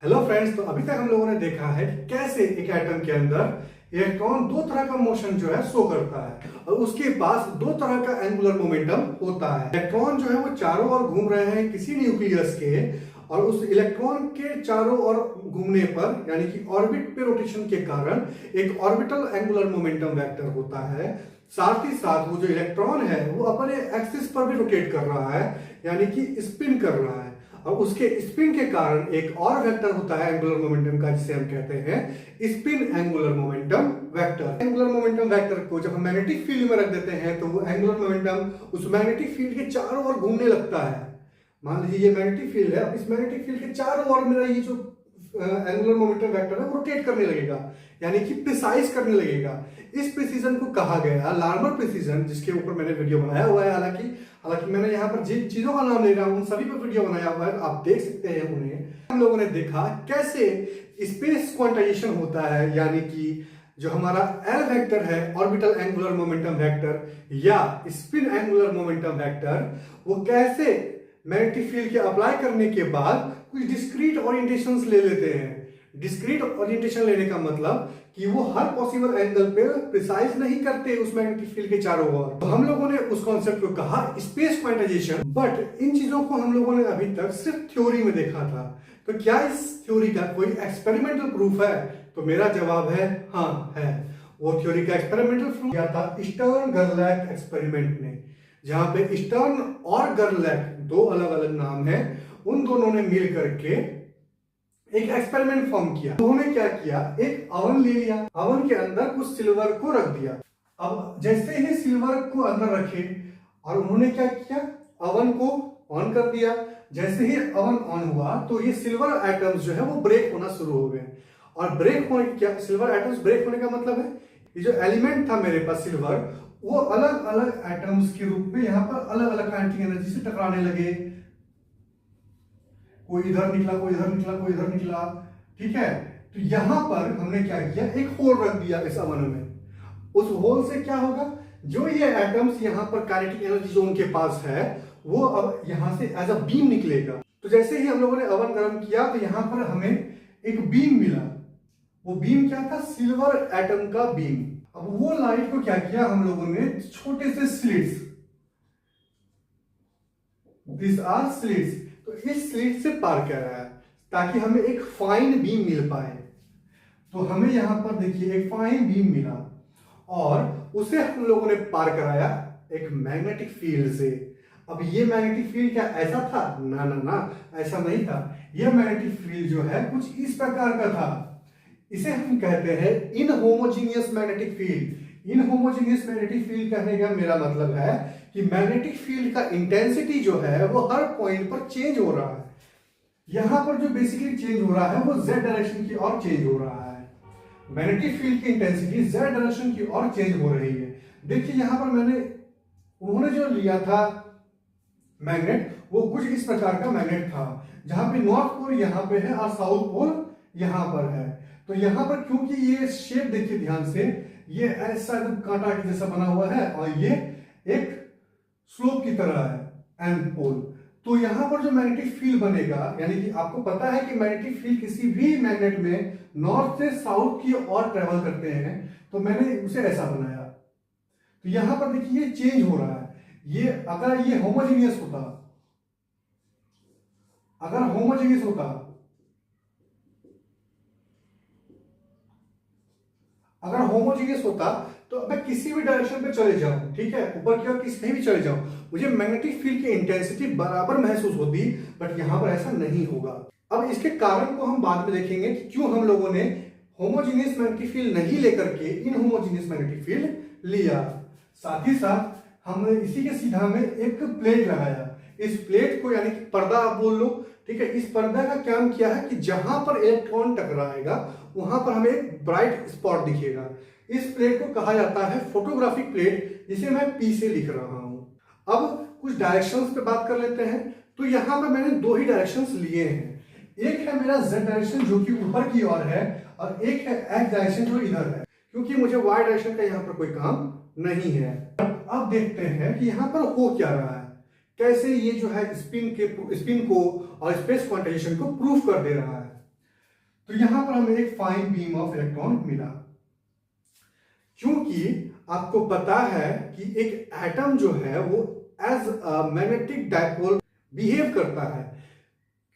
Hello friends, तो अभी तक हम लोगों ने देखा है कि कैसे एक एटम के अंदर इलेक्ट्रॉन दो तरह का मोशन जो है शो करता है और उसके पास दो तरह का एंगुलर मोमेंटम होता है। इलेक्ट्रॉन जो है वो चारों ओर घूम रहे हैं किसी न्यूक्लियस के, और उस इलेक्ट्रॉन के चारों ओर घूमने पर यानी कि ऑर्बिट पे रोटेशन के कारण एक ऑर्बिटल एंगुलर मोमेंटम वेक्टर होता है। साथ ही साथ वो जो इलेक्ट्रॉन है वो अपने एक्सिस पर भी रोटेट कर रहा है, यानी कि स्पिन कर रहा है, और उसके स्पिन के कारण एक और वेक्टर होता है एंगुलर मोमेंटम का, जिसे हम कहते हैं spin angular momentum vector. Angular momentum vector को जब हम मैग्नेटिक फील्ड में रख देते हैं तो वो एंगुलर मोमेंटम उस मैग्नेटिक फील्ड के चारों ओर घूमने लगता है। मान लीजिए ये मैग्नेटिक फील्ड है, अब इस मैग्नेटिक फील्ड के चारों ओर मेरा ये जो एंगुलर मोमेंटम वेक्टर है वो रोटेट करने लगेगा, यानी कि प्रिसाइज करने लगेगा। इस प्रिसीजन को कहा गया लार्मर प्रिसीजन, जिसके ऊपर मैंने वीडियो बनाया हुआ है। हालांकि मैंने यहाँ पर जिन चीजों का नाम ले रहा हूं उन सभी पर वीडियो बनाया हुआ है, आप देख सकते हैं उन्हें। हम लोगों ने देखा कैसे स्पेस क्वांटाइजेशन होता है, यानी कि जो हमारा एल वेक्टर है ऑर्बिटल एंगुलर मोमेंटम वेक्टर या स्पिन एंगुलर मोमेंटम वेक्टर, वो कैसे मैग्नेटिक फील्ड के अप्लाई करने के बाद कुछ डिस्क्रीट ओरिएंटेशंस ले लेते हैं। डिस्क्रीट ओरिएंटेशन लेने का मतलब कि वो हर पॉसिबल एंगल पे प्रिसाइज नहीं करते उस मैग्नेटिक फील्ड के चारों ओर। तो हम लोगों ने उस कॉन्सेप्ट को कहा स्पेस क्वांटाइजेशन। बट इन चीजों को हम लोगों ने अभी तक सिर्फ थ्योरी में देखा था। तो क्या इस थ्योरी का कोई एक्सपेरिमेंटल प्रूफ है? तो मेरा जवाब है हाँ है। वो थ्योरी का एक्सपेरिमेंटल प्रूफ किया था स्टर्न गर्लैक एक्सपेरिमेंट ने, जहां पे स्टर्न और गर्लैक दो अलग अलग नाम है, उन दोनों ने मिल करके एक एक्सपेरिमेंट फॉर्म किया। उन्होंने क्या किया, एक अवन ले लिया, अवन के अंदर कुछ सिल्वर को रख दिया। अब जैसे ही सिल्वर को अंदर रखे और उन्होंने क्या किया, अवन को ऑन कर दिया। जैसे ही अवन ऑन हुआ तो ये सिल्वर एटम्स जो है वो ब्रेक होना शुरू हो गए। और ब्रेक होने क्या, सिल्वर एटम्स ब्रेक होने का मतलब है ये जो एलिमेंट था मेरे पास सिल्वर, वो अलग अलग एटम्स के रूप में यहाँ पर अलग अलग काइनेटिक एनर्जी से टकराने लगे। कोई इधर निकला, कोई इधर निकला, कोई इधर निकला, ठीक है। तो यहां पर हमने क्या किया, एक होल रख दिया इस अवन में। उस होल से क्या होगा, जो ये एटम्स यहां पर काइनेटिक एनर्जी जो उनके पास है वो अब यहां से एज अ बीम निकलेगा। तो जैसे ही हम लोगों ने अवन गर्म किया तो यहां पर हमें एक बीम मिला। वो बीम क्या था, सिल्वर एटम का बीम। अब वो लाइट को क्या किया हम लोगों ने, छोटे से स्लिट्स, दिस आर स्लिट्स, तो इस स्लिट से पार कराया ताकि हमें एक फाइन बीम मिल पाए। तो हमें यहां पर देखिए एक फाइन बीम मिला और उसे हम लोगों ने पार कराया एक मैग्नेटिक फील्ड से। अब ये मैग्नेटिक फील्ड क्या ऐसा था, ना ना ना, ऐसा नहीं था। यह मैग्नेटिक फील्ड जो है कुछ इस प्रकार का था। इसे हम कहते हैं इनहोमोजीनियस मैग्नेटिक फील्ड। इनहोमोजीनियस मैग्नेटिक फील्ड कहने का मेरा मतलब है कि मैग्नेटिक फील्ड का इंटेंसिटी जो है वो हर पॉइंट पर चेंज हो रहा है। यहां पर जो बेसिकली चेंज हो रहा है वो z डायरेक्शन की ओर चेंज हो रहा है। मैग्नेटिक फील्ड की इंटेंसिटी z डायरेक्शन की ओर चेंज हो रही है। देखिए यहां पर उन्होंने जो लिया था मैग्नेट, वो कुछ इस प्रकार का मैग्नेट था, जहां पे नॉर्थ पोल यहां पे है और साउथ पोल यहां पर है। तो यहां पर क्योंकि ये शेप देखिए ध्यान से, ये ऐसा कांटा के जैसा बना हुआ है और ये एक स्लोप की तरह है एंड पोल। तो यहां पर जो मैग्नेटिक फील्ड बनेगा, यानी कि आपको पता है कि मैग्नेटिक फील्ड किसी भी मैग्नेट में नॉर्थ से साउथ की ओर ट्रेवल करते हैं, तो मैंने उसे ऐसा बनाया। तो यहां पर देखिए ये चेंज हो रहा है। ये अगर ये होमोजीनियस होता, अगर होमोजीनियस होता, अगर होमोजीनियस होता तो मैं किसी भी डायरेक्शन पे चले जाऊं, ठीक है, ऊपर की ओर कहीं भी चले जाऊं, मुझे मैग्नेटिक फील्ड की इंटेंसिटी बराबर महसूस होती। बट यहां पर ऐसा नहीं होगा। अब इसके कारण को हम बाद में देखेंगे कि क्यों हम लोगों ने होमोजीनियस मैग्नेटिक फील्ड नहीं लेकर के इनहोमोजीनियस मैग्नेटिक फील्ड लिया। साथ ही साथ हमने इसी के सीधा में एक प्लेट लगाया। इस प्लेट को यानी कि पर्दा आप बोल लो, ठीक है। इस पर्दा का काम क्या है कि जहां पर इलेक्ट्रॉन टकराएगा वहां पर हमें एक ब्राइट स्पॉट दिखेगा। इस प्लेट को कहा जाता है फोटोग्राफिक प्लेट, जिसे मैं P से लिख रहा हूं। अब कुछ डायरेक्शंस पे बात कर लेते हैं। तो यहां पर मैंने दो ही डायरेक्शंस लिए हैं। एक है मेरा z डायरेक्शन जो कि ऊपर की ओर है, और एक है x डायरेक्शन जो इधर है, क्योंकि मुझे y डायरेक्शन का यहां पर कोई काम नहीं है। अब देखते हैं कि यहां पर हो क्या रहा है, कैसे ये जो है स्पिन को और स्पेस क्वांटाइजेशन को प्रूफ कर दे रहा है। तो यहां पर हमें एक फाइन बीम ऑफ इलेक्ट्रॉन मिला। क्योंकि आपको पता है कि एक एटम जो है वो एज मैग्नेटिक डायपोल बिहेव करता है,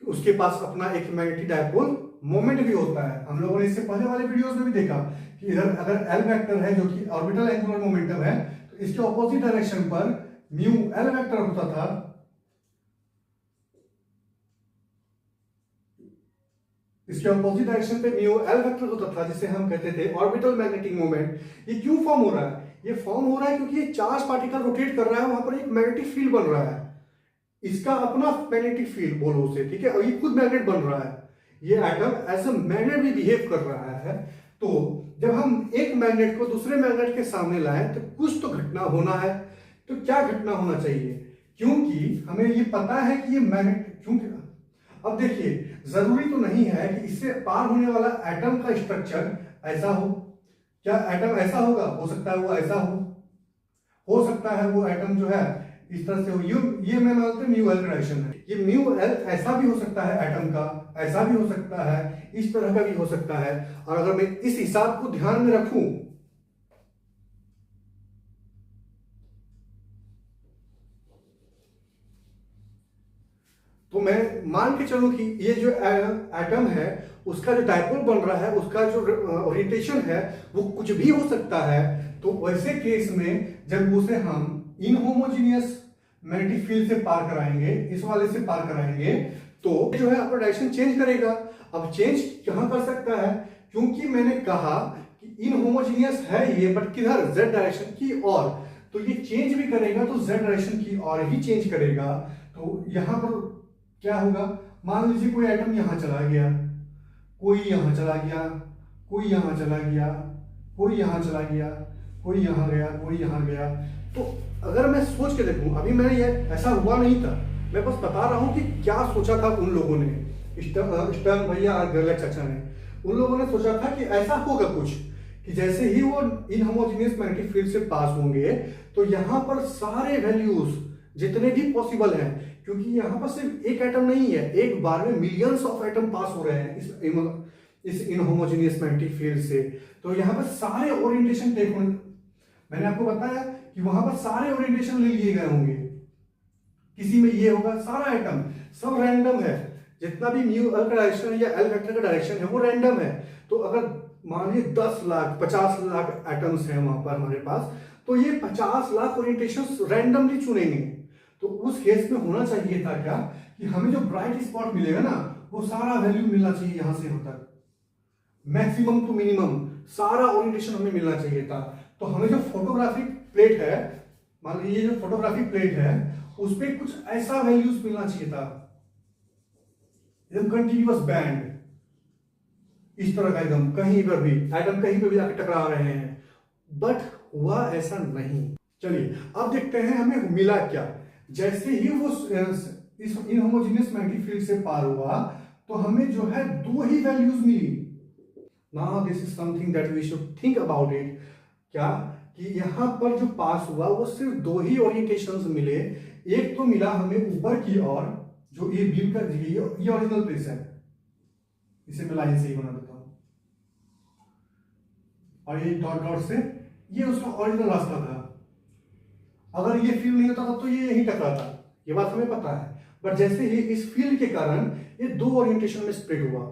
उसके पास अपना एक मैग्नेटिक डायपोल मोमेंट भी होता है। हम लोगों ने इससे पहले वाले वीडियोस में भी देखा कि इधर अगर एल वेक्टर है जो कि ऑर्बिटल एंगुलर मोमेंटम है, तो इसके ऑपोजिट डायरेक्शन पर म्यू एल वेक्टर होता था, इसके ऑपोजिट डायरेक्शन पे म्यू एल वेक्टर होता था, जिसे हम कहते थे ऑर्बिटल मैग्नेटिक मोमेंट। ये क्यों फॉर्म हो रहा है? ये फॉर्म हो रहा है क्योंकि ये चार्ज पार्टिकल रोटेट कर रहा है, वहां पर एक मैग्नेटिक फील्ड बन रहा है, इसका अपना मैग्नेटिक फील्ड बोलो उसे, ठीक है, और ये खुद मैग्नेट बन रहा है। ये एटम एज अ मैग्नेट भी बिहेव कर रहा है। तो जब हम एक मैग्नेट को दूसरे मैग्नेट के सामने लाएं तो कुछ तो घटना होना है। तो क्या घटना होना चाहिए? क्योंकि हमें ये पता है कि ये मैग्नेट, क्योंकि अब देखिए, जरूरी तो नहीं है कि इससे पार होने वाला एटम का स्ट्रक्चर ऐसा हो। क्या एटम ऐसा होगा? हो सकता है वो ऐसा हो सकता है वो एटम जो है इस तरह से हो। ये मैं मानता हूं म्यू एल डायरेक्शन है। ये म्यू एल ऐसा भी हो सकता है एटम का, ऐसा भी हो सकता है, इस तरह का भी हो सकता है। और अगर मैं इस हिसाब को ध्यान में रखूं तो मैं मान के चलूं कि ये जो एटम है उसका जो डायपोल बन रहा है, उसका जो ओरिएंटेशन है वो कुछ भी हो सकता है। तो वैसे केस में जब उसे हम इनहोमोजेनियस मैग्नेटिक फील्ड से पार कराएंगे, इस वाले से पार कराएंगे, तो जो है अपना डायरेक्शन चेंज करेगा। अब चेंज कहां कर सकता है? क्योंकि मैंने कहा कि इनहोमोजेनियस है ये, बट किधर? जेड डायरेक्शन की ओर। तो ये चेंज भी करेगा तो जेड डायरेक्शन की ओर ही चेंज करेगा। तो यहां पर क्या होगा? मान लीजिए कोई एटम यहां चला गया, कोई यहां चला गया, कोई यहां चला गया, कोई यहां चला गया, कोई यहां गया, कोई यहां गया। तो अगर मैं सोच के देखूं, अभी मैंने ये ऐसा हुआ नहीं था, मैं बस बता रहा हूं कि क्या सोचा था उन लोगों ने, स्टर्न भैया और गर्लक चाचा ने। उन लोगों ने सोचा था कि ऐसा होगा कुछ कि जैसे ही वो इनहोमोजेनियस मैग्नेटिक फील्ड से पास होंगे तो यहां पर सारे वैल्यूज जितने भी पॉसिबल हैं, क्योंकि यहां पर सिर्फ एक एटम नहीं है, एक बार में मिलियंस ऑफ एटम पास हो रहे हैं इस इनहोमोजेनियस मैग्नेटिक फील्ड से। तो यहां पर सारे ओरिएंटेशन टेक होंगे। मैंने आपको बताया कि वहां पर सारे ओरिएंटेशन ले लिए गए होंगे, किसी में ये होगा, सारा एटम सब रैंडम है, जितना भी म्यू एल का डायरेक्शन या एल वेक्टर का डायरेक्शन है वो रैंडम है। तो अगर मान लीजिए 10 लाख 50 लाख एटम्स हैं वहां पर हमारे पास, तो ये 50 लाख ओरिएंटेशन रैंडमली चुनेंगे। तो उस केस में होना चाहिए था क्या कि हमें जो ब्राइट स्पॉट मिलेगा ना वो सारा वैल्यू मिलना चाहिए, यहां से यहां तक मैक्सिमम टू मिनिमम सारा ओरिएंटेशन हमें मिलना चाहिए था। तो हमें जो फोटोग्राफिक प्लेट है, मान लीजिए जो फोटोग्राफिक प्लेट है उस पर कुछ ऐसा वैल्यूज मिलना चाहिए था, एकदम कंटिन्यूअस बैंड, इस तरह का एकदम, कहीं पर भी एटम कहीं पर भी आके टकरा रहे हैं, बट हुआ ऐसा नहीं। चलिए अब देखते हैं हमें मिला क्या। जैसे ही वो इस इनहोमोजेनियस मैग्नेटिक फील्ड से पार हुआ तो हमें जो है दो ही वैल्यूज मिली। Now this is something that we should think about it. क्या कि यहां पर जो पास हुआ वो सिर्फ दो ही ओरिएंटेशंस मिले। एक तो मिला हमें ऊपर की ओर, जो ये बीम का ये ओरिजिनल प्लेस है, इसे मैं लाइन से ही बना देता हूं, और ये डॉट डॉट से ये उसका ओरिजिनल रास्ता था। अगर ये फील्ड नहीं होता तो ये यहीं टकराता, ये बात हमें पता है। बट जैसे ही इस फील्ड के कारण ये दो ओरिएंटेशन में स्प्लिट हुआ।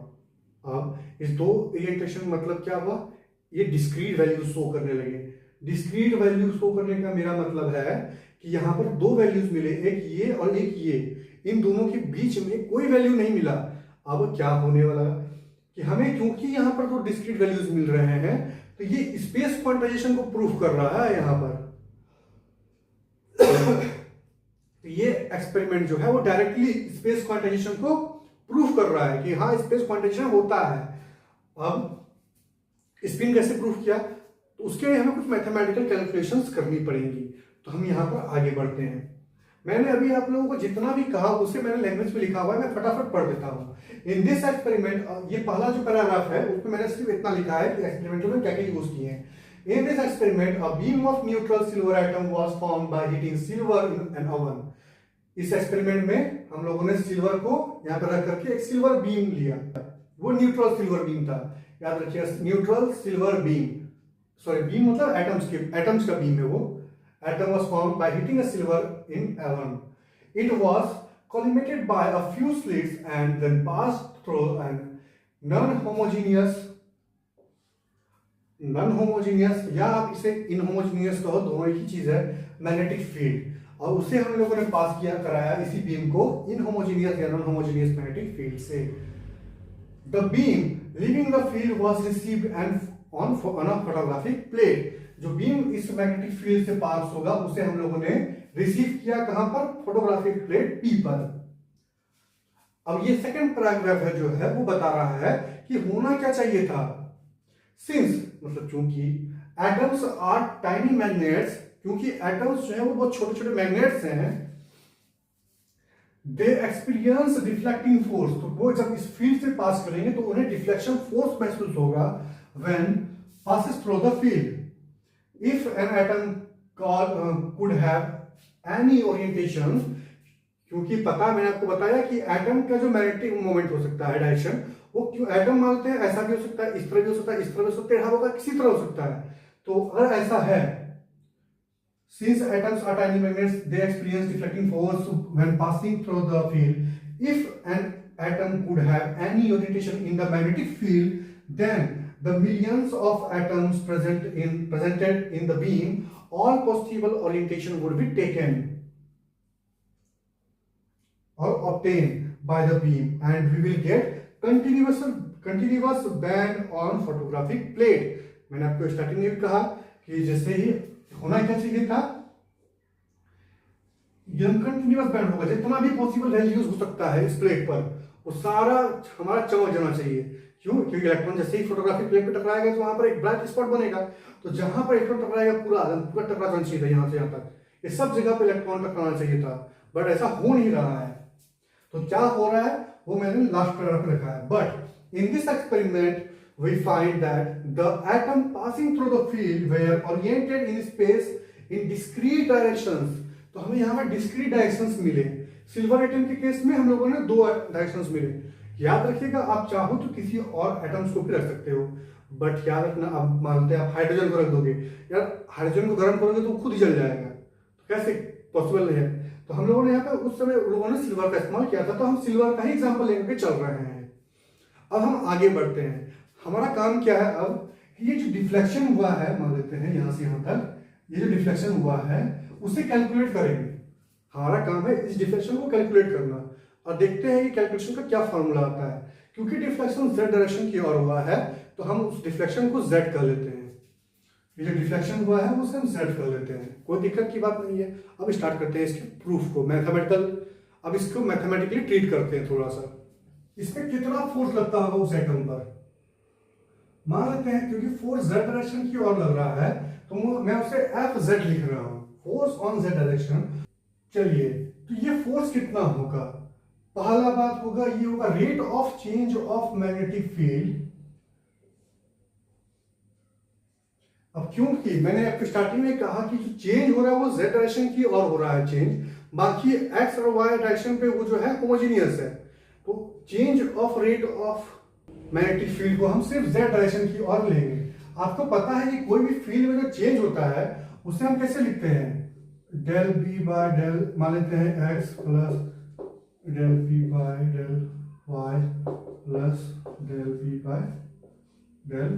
अब इस दो ओरिएंटेशन मतलब क्या हुआ? ये डिस्क्रीट वैल्यू शो करने लगे। डिस्क्रीट वैल्यू शो करने का मेरा मतलब है कि यहां पर दो वैल्यूज मिले, एक ये और एक ये, इन दोनों के बीच में कोई वैल्यू नहीं मिला। अब क्या होने वाला कि हमें, क्योंकि यहां पर दो डिस्क्रीट वैल्यूज मिल रहे हैं तो ये स्पेस क्वांटाइजेशन को प्रूफ कर रहा है यहां पर। ये एक्सपेरिमेंट जो है वो डायरेक्टली स्पेस क्वांटाइजेशन को प्रूफ कर रहा है कि हाँ स्पेस क्वांटाइजेशन होता है। अब स्पिन कैसे प्रूफ किया? तो उसके लिए हमें कुछ मैथमेटिकल कैलकुलेशंस करनी पड़ेंगी। तो हम यहाँ पर आगे बढ़ते हैं। मैंने अभी आप लोगों को जितना भी कहा उसे मैंने लैंग्वेज में लिखा हुआ है, मैं फटाफट पढ़ देता हूँ। इन दिस एक्सपेरिमेंट, ये पहला जो पैराग्राफ है उसमें मैंने सिर्फ इतना लिखा है कि एक्सपेरिमेंट में क्या क्या यूज किए हैं। In this experiment, a beam of neutral silver atom was formed by heating silver in an oven. इस एक्सपेरिमेंट में हम लोगों ने सिल्वर को यहाँ पर रख करके एक सिल्वर बीम लिया, वो न्यूट्रल सिल्वर बीम था। याद रखिए, neutral silver beam, sorry beam मतलब एटम्स का बीम है वो। Atom was formed by heating a silver in oven. It was collimated by a few slits and then passed through an non-homogeneous या आप इसे इनहोमोजीनियस कहो, दोनों एक ही चीज है, मैग्नेटिक फील्ड, और उसे हम लोगों ने पास किया कराया इसी बीम को इनहोमोजीनियस या नॉन होमोजीनियस मैग्नेटिक फील्ड से। The beam leaving the field was received and on a photographic plate. जो बीम इस मैग्नेटिक फील्ड से पास होगा उसे हम लोगों ने रिसीव किया कहां पर, फोटोग्राफिक प्लेट पी पर। अब ये सेकंड पैराग्राफ है जो है वो बता रहा है कि होना क्या चाहिए था। सिंस मतलब चूंकि एटम्स आर टाइनी मैग्नेट्स, क्योंकि एटम्स जो है वो बहुत छोटे छोटे मैग्नेट्स हैं, दे एक्सपीरियंस डिफ्लेक्टिंग फोर्स, तो वो जब इस फील्ड से पास करेंगे तो उन्हें डिफ्लेक्शन फोर्स महसूस होगा when passes through the field. If an atom could have any orientation, क्योंकि पता मैंने आपको बताया कि एटम का जो मैग्नेटिक मोमेंट हो सकता है डायरेक्शन, वो क्यों एटम मानते हैं, ऐसा भी हो सकता है, इस तरह भी हो सकता है, इस तरह भी हो सकता है, टेढ़ा होगा, किसी तरह हो सकता है। तो अगर ऐसा है, since atoms are tiny magnets, they experience deflecting force when passing through the field. If an atom could have any orientation in the magnetic field, then the millions of atoms presented in the beam, all possible orientation would be taken or obtained by the beam, and we will get continuous band on photographic plate. मैंने आपको starting में भी कहा कि जैसे ही होना क्या चाहिए था, कंटिन्यूअस बैंड होगा, जितना भी पॉसिबल वैल्यूज हो सकता है इस प्लेट पर वो सारा हमारा चमक जाना चाहिए। क्यों? क्योंकि इलेक्ट्रॉन जैसे ही फोटोग्राफिक प्लेट पे टकराएगा तो वहां पर एक ब्राइट स्पॉट बनेगा, तो जहां पर इलेक्ट्रॉन टकराएगा पूरा टकरा जाना चाहिए था, यहां से यहां तक, ये सब जगह पे इलेक्ट्रॉन टकराना चाहिए था, बट ऐसा हो नहीं रहा है। तो क्या हो रहा है वो मैंने लास्ट पैराग्राफ में लिखा है। But in this experiment we find that the atom passing through the field were oriented in space in discrete directions। तो हमें यहाँ पर discrete directions मिले। सिल्वर एटम के केस में हम लोगों ने दो डायरेक्शंस मिले। याद रखिएगा, आप चाहो तो किसी और एटम्स को भी रख सकते हो, बट याद रखना, आप मानते हैं आप हाइड्रोजन को रख दोगे, यार हाइड्रोजन को गर्म करोगे तो खुद ही जल जाएगा, तो कैसे पॉसिबल नहीं है। तो हम लोगों ने यहाँ पे उस समय लोगों ने सिल्वर का इस्तेमाल किया था, तो हम सिल्वर का ही एग्जाम्पल लेकर चल रहे हैं। अब हम आगे बढ़ते हैं। हमारा काम क्या है अब, ये जो डिफ्लेक्शन हुआ है, मान लेते हैं यहां से यहां तक, ये जो डिफ्लेक्शन हुआ है उसे कैलकुलेट करेंगे। हमारा काम है इस डिफ्लेक्शन को कैलकुलेट करना, और देखते हैं कि कैलकुलेशन का क्या फॉर्मूला आता है। क्योंकि डिफ्लेक्शन z डायरेक्शन की ओर हुआ है तो हम उस डिफ्लेक्शन को z कर लेते हैं। ये जो डिफ्लेक्शन हुआ है उसे हम z कर लेते हैं, कोई दिक्कत की बात नहीं है। अब स्टार्ट करते हैं इसके प्रूफ को, मैथमेटिकल, अब इसको मैथमेटिकली ट्रीट करते हैं थोड़ा सा। इसमें कितना फोर्स लगता होगा उस एटम पर, मान लेते हैं क्योंकि फोर्स z डायरेक्शन की ओर लग रहा है तो मैं उसे Fz लिख रहा हूं, फोर्स ऑन z डायरेक्शन। चलिए, तो ये फोर्स कितना होगा, पहला बात होगा ये होगा rate of change of magnetic field. अब क्योंकि मैंने आपको स्टार्टिंग में कहा कि जो चेंज हो रहा है वो z डायरेक्शन की ओर हो रहा है चेंज, बाकी x और y डायरेक्शन पे वो जो है होमोजेनियस है, तो change of rate of magnetic field को हम सिर्फ z डायरेक्शन की ओर लेंगे। आपको पता है कि कोई भी फील्ड में जो चेंज होता है उसे हम कैसे लिखते हैं, डेल b बाय डेल, मान लेते हैं x plus del p by del y plus del p by del,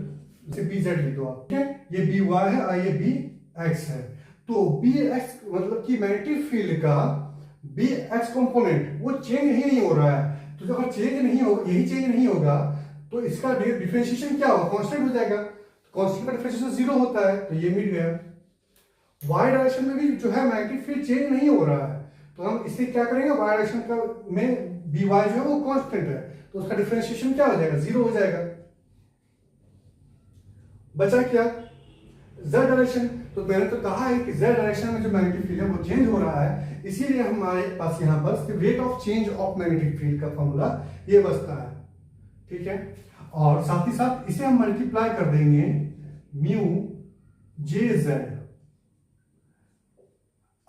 इसे bz लिख दो आप, ठीक है। ये by है और ये bx है, तो bx मतलब कि मैग्नेटिक फील्ड का bx कंपोनेंट वो चेंज ही नहीं हो रहा है। तो जब चेंज नहीं होगा, यही चेंज नहीं होगा, तो इसका डिफरेंशिएशन क्या होगा, कांस्टेंट हो जाएगा। कांस्टेंट का डिफरेंशिएशन 0 होता है, तो ये मिल गया। वाई डायरेक्शन में भी जो है मैग्नेटिक फील्ड चेंज नहीं हो रहा है, तो हम इसे क्या करेंगे, वाई डायरेक्शन का में बी वाई जो है वो कांस्टेंट है, तो उसका डिफरेंशिएशन क्या हो जाएगा, 0 हो जाएगा। बचा क्या, z डायरेक्शन। तो मैंने तो कहा है कि z डायरेक्शन में जो मैग्नेटिक फील्ड है वो चेंज हो रहा है, इसीलिए हमारे पास यहाँ पर rate of change of magnetic field का फॉर्मूला ये बचता है, ठीक है। और साथ ही साथ इसे हम मल्टीप्लाई कर देंगे म्यू जे जेड।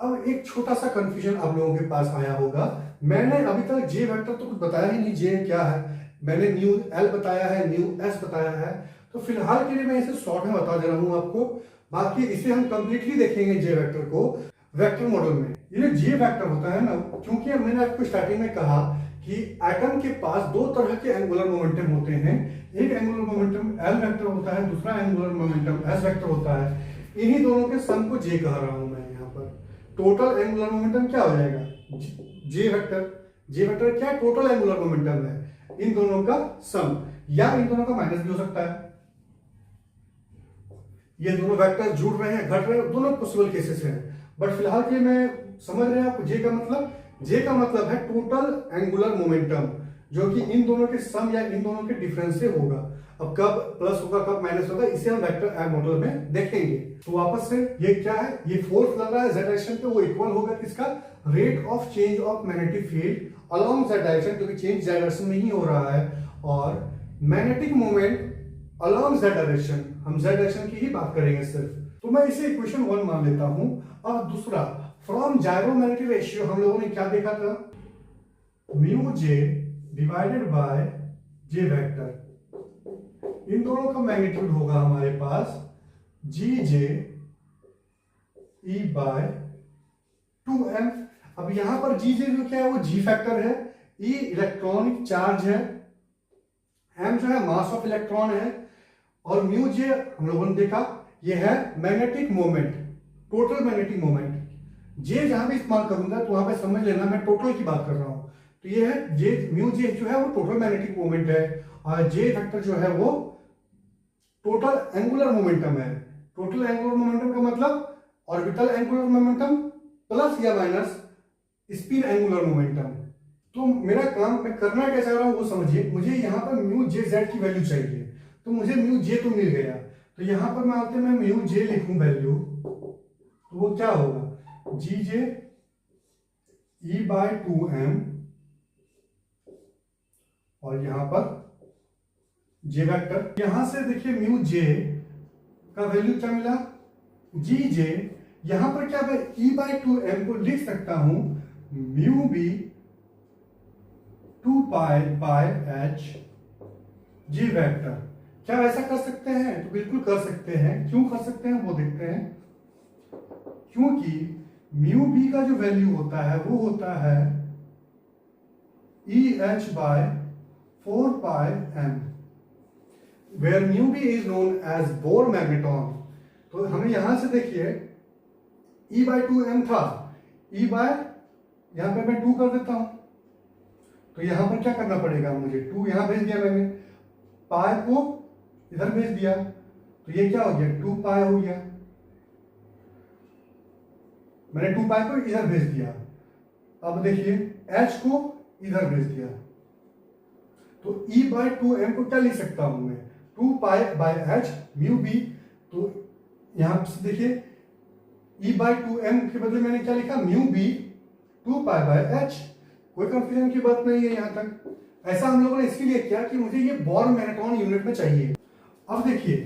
अब एक छोटा सा कंफ्यूजन आप लोगों के पास आया होगा, मैंने अभी तक जे वेक्टर तो कुछ बताया ही नहीं, जे क्या है। मैंने न्यू एल बताया है, न्यू एस बताया है। तो फिलहाल के लिए मैं इसे शॉर्ट में बता दे रहा हूं आपको, बाकी इसे हम कंप्लीटली देखेंगे जे वेक्टर को वेक्टर मॉडल में। ये जो जे वेक्टर होता है ना, क्योंकि मैंने आपको स्टार्टिंग में कहा कि एटम के पास दो तरह के एंगुलर मोमेंटम होते हैं, एक एंगुलर मोमेंटम एल वेक्टर होता है, दूसरा एंगुलर मोमेंटम एस वेक्टर होता है। इन्हीं दोनों के सम को जे कह रहा हूं मैं यहाँ पर। टोटल एंगुलर मोमेंटम क्या हो जाएगा, जे वेक्टर। जे वेक्टर क्या, टोटल एंगुलर मोमेंटम है, इन दोनों का सम, या इन दोनों का माइनस भी हो सकता है। ये दोनों वेक्टर जुड़ रहे हैं, घट रहे हैं, दोनों पॉसिबल केसेस हैं। बट फिलहाल के मैं समझ रहे हैं आपको जे का मतलब, जे का मतलब है टोटल एंगुलर मोमेंटम, जो कि इन दोनों के सम या इन दोनों के डिफरेंस से होगा। अब कब प्लस होगा कब माइनस होगा, इसे हम वेक्टर एम मॉडल में देखेंगे। तो वापस से ये क्या है, ये फोर्स लग रहा है z डायरेक्शन पे, वो इक्वल होगा किसका, rate of change of magnetic field along z direction, क्योंकि चेंज z डायरेक्शन में ही हो रहा है, और magnetic moment along z direction, हम z डायरेक्शन की ही बात करेंगे सिर्फ। तो मैं इसे इक्वेशन 1 मान लेता हूं। अब दूसरा, फ्रॉम जायरोमैग्नेटिक रेशियो हम लोगों ने क्या देखा था, mu J divided by J vector, इन दोनों का मैग्नीट्यूड होगा हमारे पास जी जे ई बाय 2m। अब यहां पर जी जे जो क्या है, वो जी फैक्टर है, ई इलेक्ट्रॉनिक चार्ज है, m जो है मास ऑफ इलेक्ट्रॉन है, और म्यू जे हम लोगों ने देखा ये है magnetic moment, total magnetic moment. J जहां भी इस्तेमाल करूंगा तो वहां पे समझ लेना मैं टोटल की बात कर रहा हूं। तो ये है जे, म्यू जे जो है वो टोटल मैग्नेटिक मोमेंट है, और जे वेक्टर जो है वो टोटल एंगुलर मोमेंटम है। टोटल एंगुलर मोमेंटम का मतलब ऑर्बिटल एंगुलर मोमेंटम प्लस या माइनस स्पिन एंगुलर मोमेंटम। तो मेरा काम मैं करना क्या चाह रहा हूं वो समझिए। मुझे यहाँ पर म्यू जे जेड की वैल्यू चाहिए, तो मुझे म्यू जे तो मिल गया, तो यहां पर मैं आते मैं म्यू जे लिखूं वैल्यू, तो वो क्या होगा, जी जे ई बाय 2m, और यहां पर जे वेक्टर। यहां से देखिए म्यू जे का वैल्यू क्या मिला, जी जे, यहां पर क्या मैं ई बाय 2m को लिख सकता हूं mu B 2 pi by H G vector. क्या ऐसा कर सकते हैं, तो बिल्कुल कर सकते हैं। क्यों कर सकते हैं वो देखते हैं, क्योंकि म्यू बी का जो वैल्यू होता है वो होता है E H by 4 pi M, where mu B is known as Bohr magneton. तो हमें यहां से देखिए ई बाय 2m था, ई बाय यहां पे मैं 2 कर देता हूं, तो यहां पर क्या करना पड़ेगा मुझे, 2 यहां भेज दिया मैंने, पाई को इधर भेज दिया, तो ये क्या हो गया 2 पाई हो गया, मैंने 2 पाई को इधर भेज दिया। अब देखिए h को इधर भेज दिया, तो e बाय 2m को क्या लिख सकता हूं मैं, 2 pi by h mu B. तो यहां से देखिए e बाय 2m के बदले मैंने क्या लिखा, mu B 2 pi by h। कोई कंफ्यूजन की बात नहीं है यहां तक। ऐसा हम लोगों ने इसके लिए किया कि मुझे ये बोर्न मैग्नेटॉन यूनिट में चाहिए। अब देखिए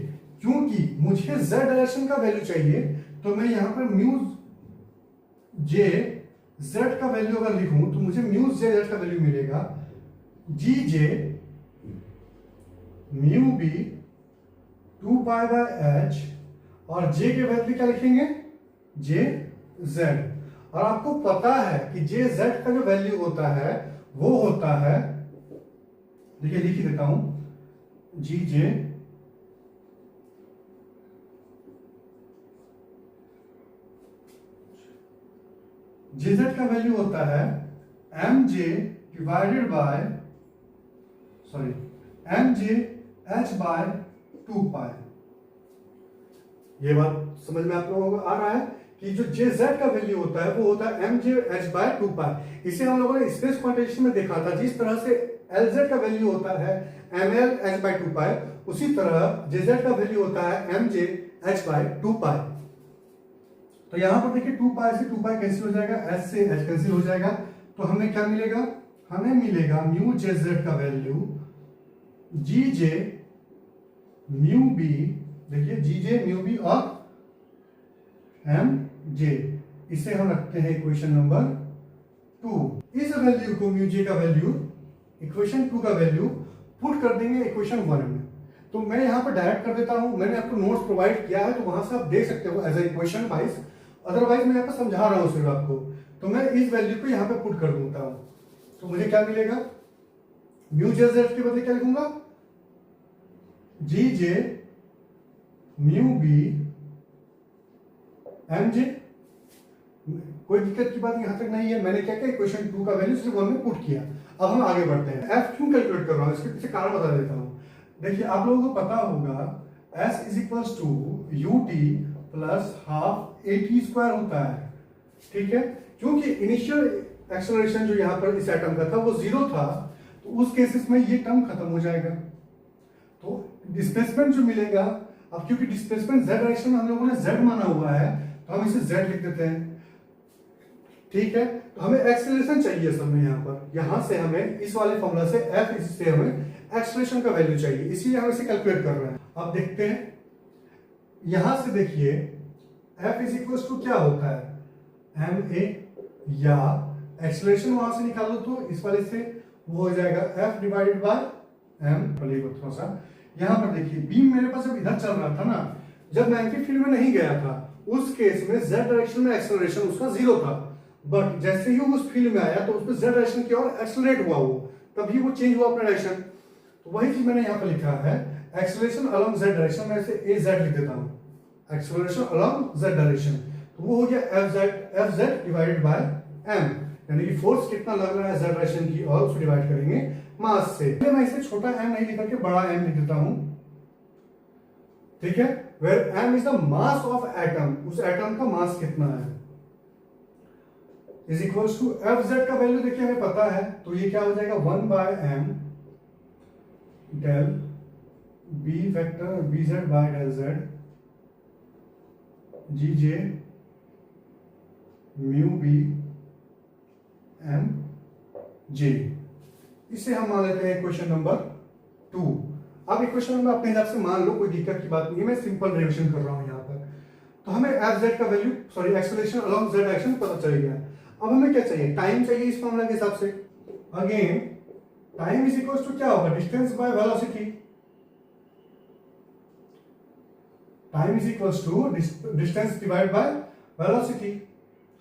क्योंकि मुझे z डायरेक्शन का वैल्यू चाहिए, तो मैं यहां पर म्यू जे z का वैल्यू अगर लिखूं तो मुझे म्यू जे z का वैल्यू मिलेगा g J mu B 2 pi by h, और j के वैल्यू क्या लिखेंगे, जे z। और आपको पता है कि जे z का जो वैल्यू होता है वो होता है, देखिए लिख ही देता हूं, जी जे जेड का वैल्यू होता है M J divided by, sorry M J H by 2 pi. ये बात समझ में आप लोगों को आ रहा है कि जो जे जेड का वैल्यू होता है वो होता है एम जे एच बाय 2 पाई। इसे हम लोगों ने स्पेस क्वांटाइजेशन में देखा था, जिस तरह से एल जेड का वैल्यू होता है एम एल एच बाय 2 पाई, उसी तरह जे जेड का वैल्यू होता है एम जे एच बाय 2 पाई। तो यहां पर देखिए 2 पाई से 2 पाई कैंसिल हो जाएगा, एच से एच कैंसिल हो जाएगा, तो हमें क्या मिलेगा, हमें मिलेगा म्यू जे जेड का वैल्यू जी जे म्यू बी, देखिए जी जे म्यू बी और एम जे, इसे हम रखते हैं इक्वेशन नंबर 2। इस वैल्यू को म्यू जे का वैल्यू, इक्वेशन 2 का वैल्यू पुट कर देंगे इक्वेशन 1 में। तो मैं यहाँ पर डायरेक्ट कर देता हूँ, मैंने आपको नोट्स प्रोवाइड किया है तो वहां से आप देख सकते हो as a equation wise, otherwise मैं यहाँ पर समझा रहा हूँ सिर्फ आपको। तो मैं इस वैल्यू को यहाँ पे पुट कर दूंगा हूँ, तो मुझे क्या मिलेगा, म्यू जे जेड के बदले क्या लिखूंगा, जी जे म्यू बी एम जे। कोई दिक्कत की बात यहां तक नहीं है। मैंने क्या किया, इक्वेशन 2 का वैल्यू सिर्फ 1 में पुट किया। अब हम आगे बढ़ते हैं। एफ क्यों कैलकुलेट कर रहा हूं, इसके पीछे कारण बता देता हूं। देखिए आप लोगों को पता होगा S is equals to U T plus half A T square होता है, ठीक है। क्योंकि इनिशियल एक्सेलरेशन जो यहाँ पर इस एटम का था वो 0 था, तो उस केसेस में ये टर्म खत्म हो जाएगा। तो डिस्प्लेसमेंट जो मिलेगा, अब क्योंकि डिस्प्लेसमेंट z डायरेक्शन में हम लोगों ने z माना हुआ है तो हम इसे z लिख देते हैं, ठीक है। तो हमें एक्सेलरेशन चाहिए सब में, यहाँ पर यहां से हमें इस वाले फॉर्मूला से f इससे हमें एक्सेलरेशन का वैल्यू चाहिए, इसलिए हम इसे कैलकुलेट कर रहे हैं। अब देखते हैं, यहां से देखिए f इज इक्वल टू क्या होता है, एम ए, या एक्सेलरेशन वहां से निकाल लो तो इस वाले से वो हो जाएगा f डिवाइडेड बाय m। थोड़ा सा यहां पर देखिए, बीम मेरे पास जब इधर चल रहा था ना, जब मैग्नेटिक फील्ड में नहीं गया था, उस केस में z डायरेक्शन में एक्सेलरेशन उसका 0 था, बट जैसे ही उस फील्ड में आया तो उसमें z डायरेक्शन की ओर एक्सेलरेट हुआ, वो तभी वो चेंज हुआ अपना डायरेक्शन। तो वही चीज मैंने यहाँ पर लिखा है, एक्सेलरेशन अलोंग z डायरेक्शन, में से a z लिख देता हूँ, एक्सेलरेशन अलोंग z डायरेक्शन, तो वो हो गया F Z divided by m, यानी कि फोर्स कितना लग रहा है z डायरेक्शन की और उसको डिवाइड करेंगे मास से। मैं इसे छोटा m नहीं लिख करके बड़ा m लिख देता हूं, ठीक है। Where m is the mass of atom, उस एटम का मास कितना है, is equals to F Z का वैल्यू देखिए हमें पता है, तो ये क्या हो जाएगा 1 by m del b vector bz by del z G J mu B M J. इसे हम मान लेते हैं इक्वेशन नंबर 2। अब इक्वेशन नंबर अपने हिसाब से मान लो, कोई दिक्कत की बात नहीं है, मैं सिंपल रिविजन कर रहा हूं यहाँ पर। तो हमें एफ जेड का value, sorry acceleration along Z direction पता चल गया। अब हमें क्या चाहिए, टाइम चाहिए इस फॉर्मूला के हिसाब से। Again time is equal to क्या होगा, distance by velocity. Time is equal to distance divide by velocity.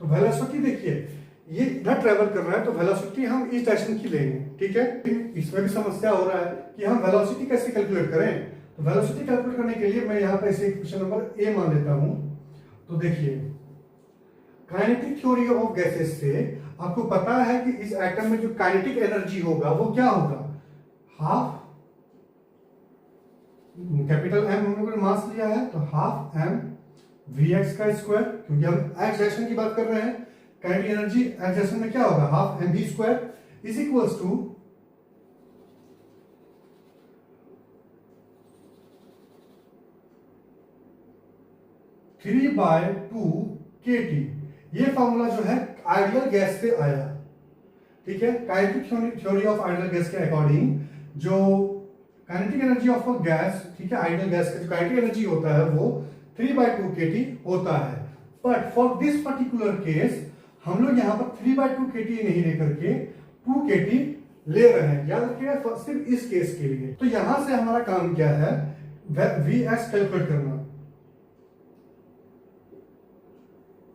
तो वेलोसिटी देखिए ये इधर ट्रेवल कर रहा है, तो वेलोसिटी हम इस डायरेक्शन की लेंगे, ठीक है। इसमें भी समस्या हो रहा है कि हम वेलोसिटी कैसे कैलकुलेट करें। तो वेलोसिटी कैलकुलेट करने के लिए मैं यहाँ पे इसे क्वेश्चन नंबर ए मान लेता हूं। तो देखिए काइनेटिक थ्योरी ऑफ गैसेस से आपको पता है कि इस एटम में जो काइनेटिक एनर्जी होगा वो क्या होगा, हाफ कैपिटल एम हम लोगों ने मास लिया है, तो हाफ एम वी एक्स का स्क्वायर, क्योंकि हम एक्स डायरेक्शन की बात कर रहे हैं। काइनेटिक एनर्जी एक्स डायरेक्शन में क्या होगा, half M V square is equals to 3/2 kT। ये फॉर्मूला जो है आइडियल गैस से आया, ठीक है। Kinetic theory of ideal gas के अकॉर्डिंग जो kinetic energy of a gas, ठीक है, आइडियल गैस का जो काइनेटिक एनर्जी होता है वो 3/2 kT होता है। But for this particular case हम लोग यहाँ पर 3/2 kT नहीं लेकर के 2 kT ले रहे हैं, याद रखिएगा सिर्फ इस केस के लिए। तो यहां से हमारा काम क्या है, वी एक्स कैलकुलेट करना।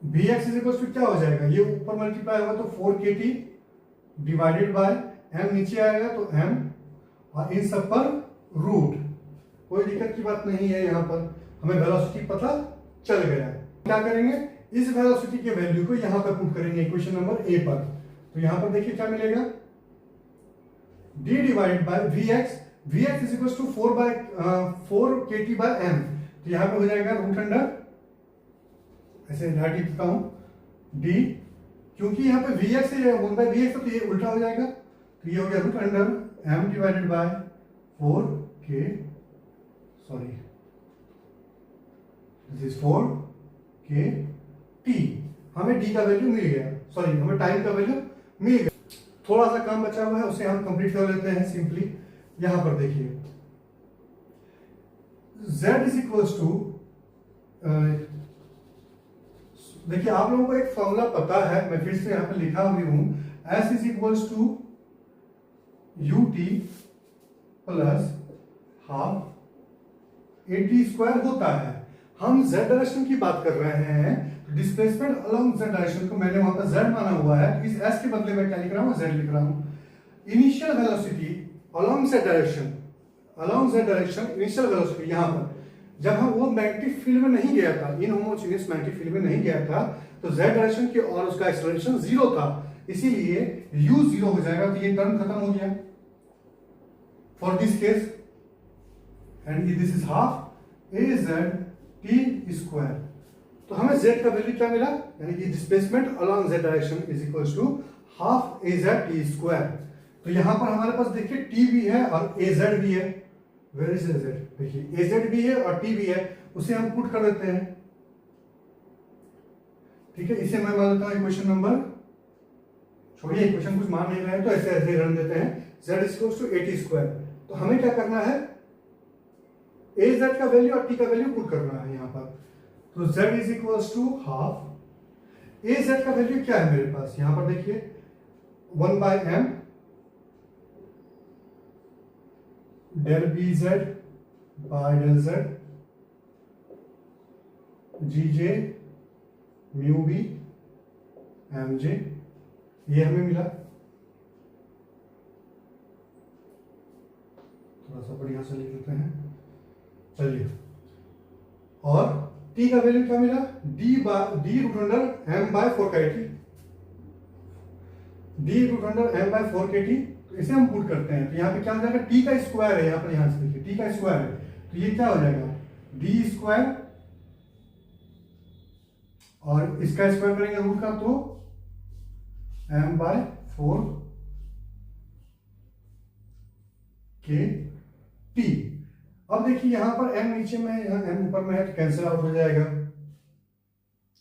V X is equal to क्या हो जाएगा, ये ऊपर मल्टीप्लाई होगा तो 4 kT डिवाइडेड बाय m, नीचे आएगा तो m, और इन सब पर रूट। कोई दिक्कत की बात नहीं है, यहाँ पर हमें वेलोसिटी पता चल गया। क्या करेंगे, इस वेलोसिटी के वैल्यू को यहाँ पर पुट करेंगे इक्वेशन नंबर ए पर। तो यहाँ पर देखिए क्या मिलेगा, d divided by V X is equal to 4 kT by m। तो यहाँ पे हो जाएगा रूट अंडर, ऐसे राइट लिखता हूं d, क्योंकि यहाँ पे वी एक्स है 1/vx, तो ये उल्टा हो जाएगा, तो ये हो गया root under m divided by 4k, sorry this is 4k t। हमें d का वैल्यू मिल गया, सॉरी हमें टाइम का वैल्यू मिल गया। थोड़ा सा काम बचा हुआ है, उसे हम कंप्लीट कर लेते हैं सिंपली। यहां पर देखिए z इज इक्वल्स टू, देखिए आप लोगों को एक फॉर्मूला पता है, मैं फिर से यहां पर लिखा हुई हूं, s is equals to ut plus half A T square होता है। हम z डायरेक्शन की बात कर रहे हैं, तो डिस्प्लेसमेंट अलोंग z डायरेक्शन को मैंने वहां पर z माना हुआ है, तो इस s के बदले में क्या लिख रहा हूं, z लिख रहा हूं। Initial velocity along z direction, along z direction initial velocity, यहां पर जब हम वो मैग्नेटिक फील्ड में नहीं गया था, इनहोमोजेनियस मैग्नेटिक फील्ड में नहीं गया था, तो z डायरेक्शन की और उसका एक्सेलरेशन 0 था, इसीलिए u 0 हो जाएगा, तो ये टर्म खत्म हो गया for this case, and this is half A Z T square. तो हमें z का वैल्यू क्या मिला, यानी कि displacement along z direction is equals to half A Z T square. तो यहां पर हमारे पास देखिए t भी है और ए जेड भी है। वेयर इज ए जेड, देखिए ए जेड भी है और t भी है, उसे हम पुट कर देते हैं। ठीक है, इसे मैं मान लेता हूं इक्वेशन नंबर, छोड़िए इक्वेशन कुछ मान नहीं रहे तो ऐसे ऐसे रन देते हैं, z is equals to A T square. तो हमें क्या करना है, ए जेड का वैल्यू और टी का वैल्यू पुट करना है यहां पर। तो z is equals to half A Z का वैल्यू क्या है मेरे पास, यहां पर देखिए 1/m del B Z by del Z G J mu B M J, ये हमें मिला। थोड़ा सा बढ़िया से लिख लेते हैं, चलिए। और t का वैल्यू क्या मिला, d root under m by 4 का T, d root under m by 4 K T. तो इसे हम पुट करते हैं, तो यहाँ पे क्या हो जाएगा, t का स्क्वायर है, यहाँ पर यहाँ से देखिए t का स्क्वायर है, तो ये क्या हो जाएगा d स्क्वायर, और इसका स्क्वायर करेंगे रूट का, तो m बाय 4 के टी। अब देखिए यहां पर m नीचे में है, यहाँ m ऊपर में है, तो कैंसिल आउट हो जाएगा।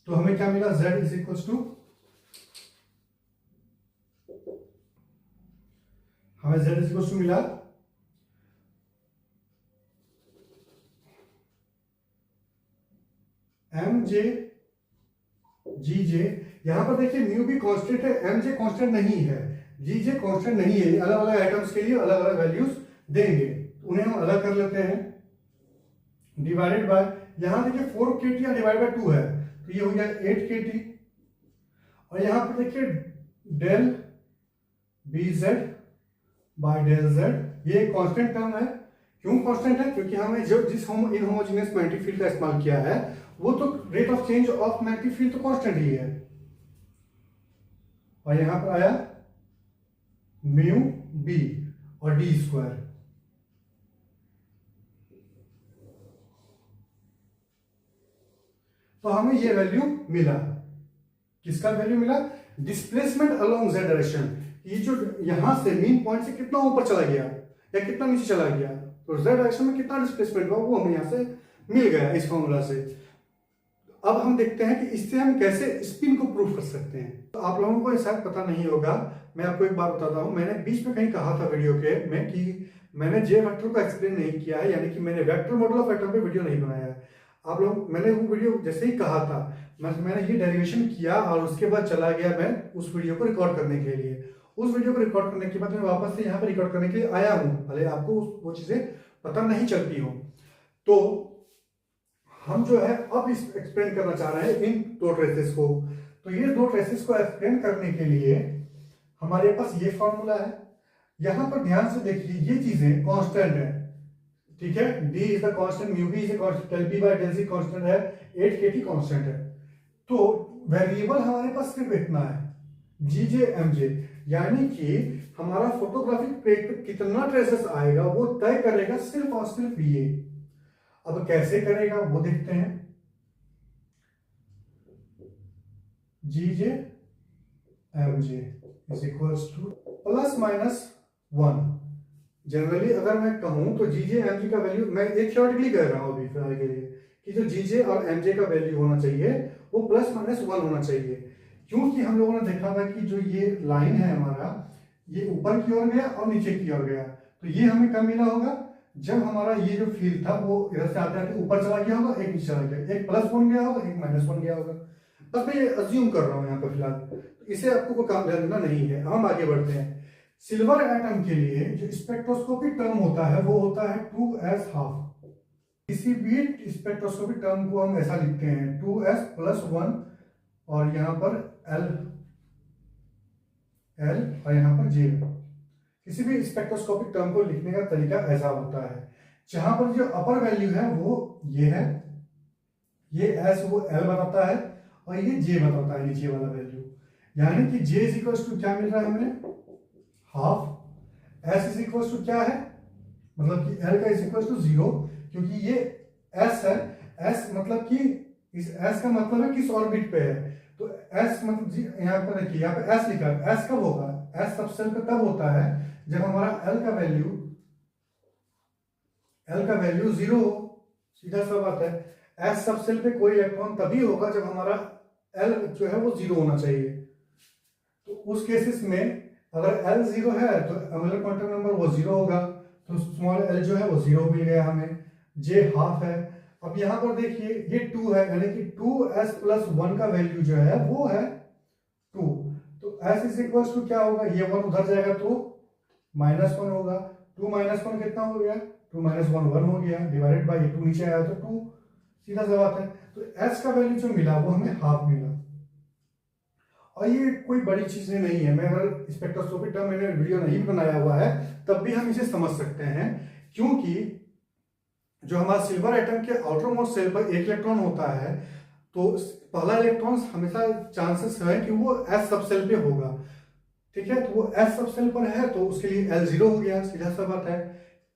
तो हमें क्या मिला, z इज इक्वल टू, हमें z इज इक्वल टू मिला एम जे जी जे। यहां पर देखिए म्यू भी कांस्टेंट है, एम जे कांस्टेंट नहीं है, जी जे कांस्टेंट नहीं है, अलग अलग आइटम्स के लिए अलग अलग वैल्यूज देंगे, उन्हें हम अलग कर लेते हैं। डिवाइडेड बाय, यहां देखिए 4 के टी डिवाइड बाय 2 है, तो ये हो गया 8 के टी। और यहां पर देखिए del B Z by del Z, ये एक कांस्टेंट टर्म है। क्यों कांस्टेंट है, क्योंकि हमें जो जिस इनहोमोजेनियस मैग्नेटिक फील्ड का इस्तेमाल किया है, वो तो rate of change of magnetic field तो कांस्टेंट ही है। और यहां पर आया म्यू बी और डी स्क्वायर। तो हमें ये वैल्यू मिला, किसका वैल्यू मिला, डिस्प्लेसमेंट अलोंग z डायरेक्शन। ये जो यहां से मीन पॉइंट से कितना ऊपर चला गया या कितना नीचे चला गया, तो z डायरेक्शन में कितना डिस्प्लेसमेंट हुआ, वो हमें यहां से मिल गया इस फॉर्मूला से। अब हम देखते हैं कि इससे हम कैसे स्पिन को प्रूव कर सकते हैं। तो आप लोगों को शायद पता नहीं होगा, मैं आपको एक बात बताता हूं, मैंने बीच में कहीं कहा था वीडियो के में कि मैंने जे वेक्टर को एक्सप्लेन नहीं किया है, यानी कि मैंने वेक्टर मॉडल ऑफ वेक्टर पे वीडियो नहीं बनाया है। आप लोग, मैंने वो वीडियो जैसे ही कहा था, मैंने ये डेरिवेशन किया और उसके बाद चला गया मैं उस वीडियो को रिकॉर्ड करने के लिए। उस वीडियो को रिकॉर्ड करने के बाद मैं वापस से यहाँ पर रिकॉर्ड करने के लिए आया हूँ, भले आपको वो चीजें पता नहीं चलती हो। तो हम जो है अब इस एक्सप्लेन करना चाह रहे हैं इन दो ट्रेसेस को। तो ये दो ट्रेसेस को एक्सप्लेन करने के लिए हमारे पास ये फॉर्मूला है। यहां पर ध्यान से देखिए, ये चीजें कांस्टेंट है, ठीक है, d is the constant, mu B is the constant, del B by del C constant है, 8 के टी कांस्टेंट है। तो वेरिएबल हमारे पास सिर्फ इतना है, जी जे एम जे, यानी कि हमारा फोटोग्राफिक प्लेट पे कितना ट्रेसेस आएगा वो तय करेगा सिर्फ और सिर्फ ये। अब कैसे करेगा वो देखते हैं। G J m J is equals to plus minus 1। Generally अगर मैं कहूं तो जी जे एम जे का वैल्यू, मैं एक थ्योरेटिकली कह रहा हूं अभी फिलहाल के लिए, कि जो जी जे और एम जे का वैल्यू होना चाहिए वो प्लस माइनस 1 होना चाहिए। क्योंकि हम लोगों ने देखा था कि जो ये लाइन है हमारा, ये ऊपर की ओर गया और नीचे की ओर गया, तो ये हमें कब मिला होगा, जब हमारा ये जो फील्ड था वो इधर से आते आते ऊपर चला गया होगा, एक नीचे चला गया, एक प्लस 1 गया होगा, एक माइनस 1 गया होगा। बस मैं ये अज्यूम कर रहा हूं यहाँ पर फिलहाल, तो इसे आपको कोई काम ध्यान देना नहीं है। हम आगे बढ़ते हैं। सिल्वर एटम के लिए जो स्पेक्ट्रोस्कोपिक टर्म होता है वो होता है 2s½ किसी भी स्पेक्ट्रोस्कोपिक टर्म को हम ऐसा लिखते हैं 2s+1 और यहाँ पर L और यहाँ पर J। किसी भी स्पेक्ट्रोस्कोपिक टर्म को लिखने का तरीका ऐसा होता है, जहां पर जो अपर वैल्यू है वो ये है, ये S वो L बताता है और ये J बताता है नीचे वाला वैल्यू। यानी कि J = क्या मिल रहा है हमें, ½ S = क्या है, मतलब कि L का = 0, क्योंकि ये S है। S मतलब कि इस S का मतलब है किस ऑर्बिट पे है, तो S मतलब यहाँ पर देखिए, यहाँ पे S लिखा है। S कब होगा, S सबसेल पे तब होता है जब हमारा L का वैल्यू 0 हो। सीधा सा बात है, S सबसेल पे कोई इलेक्ट्रॉन तभी होगा जब हमारा L जो है वो 0 होना चाहिए। तो उस केसेस में अगर L 0 है तो एंगुलर क्वांटम नंबर वो 0 होगा, तो स्मॉल l जो है वो 0 मिल गया हमें। J ½ है। अब यहाँ पर देखिए ये 2 है, यानी कि 2s+1 का वैल्यू जो है वो है 2। तो S = क्या होगा, ये 1 उधर जाएगा तो -1 होगा। 2 - 1 कितना हो गया, 2 - 1 1 हो गया, डिवाइडेड बाय 2 नीचे आया तो 2। सीधा सा बात है। तो S का वैल्यू जो मिला वो हमें ½ मिला। और ये कोई बड़ी चीजें नहीं है, मैं अगर स्पेक्ट्रोस्कोपिक टर्म मैंने वीडियो नहीं बनाया हुआ है तब भी हम इसे समझ सकते हैं, क्योंकि जो हमारा सिल्वर एटम के आउटर मोस्ट शेल पर एक इलेक्ट्रॉन होता है, तो पहला इलेक्ट्रॉन हमेशा चांसेस है कि वो S सबसेल पे होगा। ठीक है, तो वो S सबसेल पर है तो उसके लिए L 0 हो गया। सीधा सा बात है।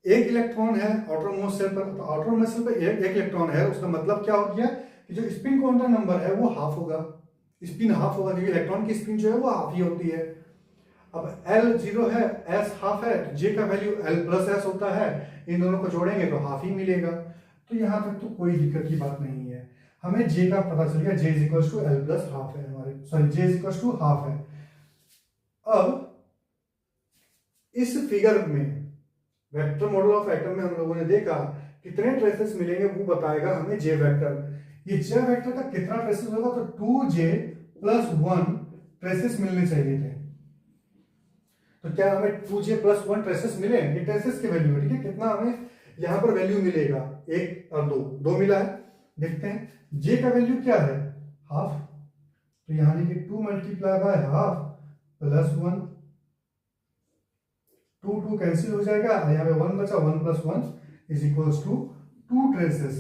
एक इलेक्ट्रॉन है आउटर मोस्ट शेल पर, तो आउटर मोस्ट शेल पर एक इलेक्ट्रॉन है, उसका मतलब क्या हो गया कि जो स्पिन क्वांटम नंबर है वो ½ होगा। स्पिन ½ होगा, क्योंकि इलेक्ट्रॉन की स्पिन जो है वो ½ ही होती है। अब L 0 है, S ½ है, तो J का वैल्यू L+S होता है। इन दोनों को जोड़ेंगे तो ½ ही मिलेगा। तो यहां तक तो कोई दिक्कत की बात नहीं है। हमें J का पता चल गया, J = L+½ है हमारे, सॉरी J = ½ है। अब इस फिगर में वेक्टर मॉडल ऑफ एटम में हम लोगों ने देखा कितने ट्रेसेस मिलेंगे वो बताएगा हमें J वेक्टर। ये J वेक्टर का कितना ट्रेसेस होगा, तो 2J+1 ट्रेसेस मिलने चाहिए थे। तो क्या हमें 2J+1 ट्रेसेस मिले, ये ट्रेसेस की वैल्यू है। ठीक है, कितना हमें यहाँ पर वैल्यू मिलेगा, 1 और 2 मिला है। देखते हैं J का वैल्यू क्या है, ½ तो यानी कि 2 × ½ +1, 2 कैंसिल हो जाएगा, यहाँ पे 1 बचा, 1 + 1 = 2 ट्रेसेस।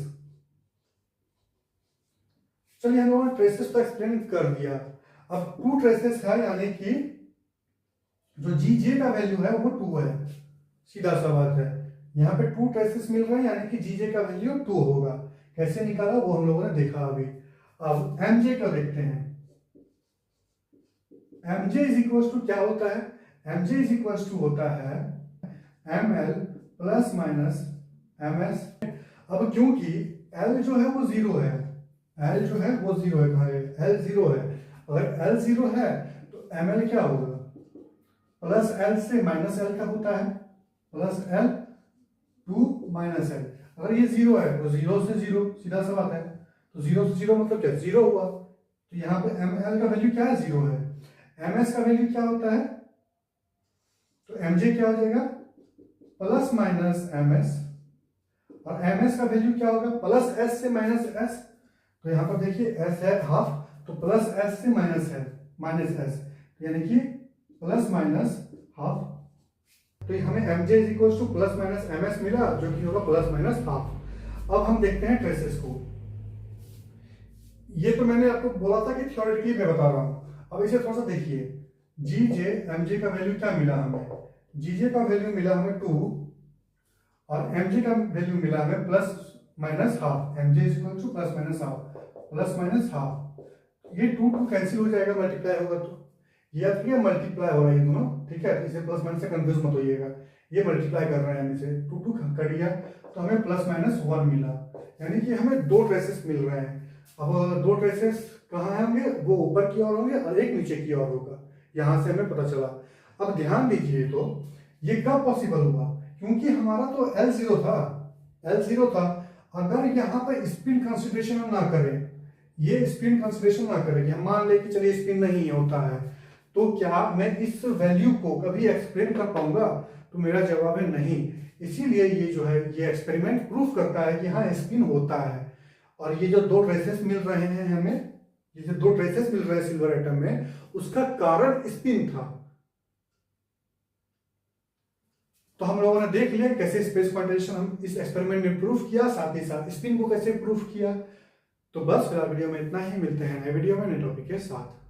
चलिए हम लोगों ने ट्रेसेस तो एक्सप्लेन कर दिया। अब 2 ट्रेसेस है, यानी कि जो J का वैल्यू है वो 2 है। सीधा सा बात है, यहाँ पे 2 ट्रेसेस मिल रहे हैं, यानी कि J का वैल्यू 2 होगा। कैसे निकाला वो हम लोगों ने देखा अभी। अब Mj का देखते हैं। Mj = क्या होता है, Mj = होता है Ml ± Ms। अब क्योंकि L जो है वो 0 है, L जो है वो 0 है, L 0 है। अगर L 0 है तो Ml क्या होगा, +L से -L का होता है, +L 2 - L। अगर ये 0 है तो 0 से 0, सीधा सा बात है। तो 0 से 0 मतलब क्या, 0 हुआ। तो यहाँ पे Ml का वैल्यू क्या है, 0 है। Ms का वैल्यू क्या होता है, तो Mj क्या हो जाएगा, ± Ms। और Ms का वैल्यू क्या होगा, +S से -S। तो यहाँ पर देखिए S है ½ तो +S से -S, यानी कि ±½ तो हमें Mj = ±Ms मिला, जो कि होगा ±½ अब हम देखते हैं ट्रेसेस को। ये तो मैंने आपको बोला था कि थ्योरेटिकली मैं बता रहा हूं। अब इसे थोड़ा सा देखिए, Mj का वैल्यू क्या मिला हमें, Gj का वैल्यू मिला हमें 2 और Mj का वैल्यू मिला हमें ±½ Mj = ±½ ये 2 कैंसिल हो जाएगा, मल्टीप्लाई होगा तो याद रखिए मल्टीप्लाई हो रहा है ये दोनों। ठीक है, इसे प्लस माइनस से कंफ्यूज मत होइएगा, ये मल्टीप्लाई कर रहे हैं हम इसे। 2 कट गया तो हमें +-1 मिला, यानी कि हमें 2 ट्रेसेस मिल रहे हैं। अब 2 ट्रेसेस कहाँ होंगे, वो ऊपर की ओर होंगे और एक नीचे की ओर होगा, यहां से हमें पता चला। अब ध्यान दीजिए, तो ये कब पॉसिबल हुआ, क्योंकि हमारा तो L 0 था। अगर यहाँ पर स्पिन कंसिडरेशन हम ना करें, ये स्पिन कंसिडरेशन ना करें कि हम मान ले कि चलिए स्पिन नहीं होता है, तो क्या मैं इस वैल्यू को कभी एक्सप्लेन कर पाऊंगा? तो मेरा जवाब है नहीं। इसीलिए ये जो है ये एक्सपेरिमेंट प्रूफ करता है कि हाँ स्पिन होता है। और ये जो दो ट्रेसेस मिल रहे हैं हमें, ये जो दो ट्रेसेस मिल रहे हैं सिल्वर एटम में, उसका कारण स्पिन था। तो हम लोगों ने देख लिया कैसे स्पेस क्वांटाइजेशन हम इस एक्सपेरिमेंट में प्रूफ किया, साथ ही साथ स्पिन को कैसे प्रूफ किया। तो बस फिलहाल वीडियो में इतना ही, मिलते हैं नए वीडियो में नए टॉपिक के साथ।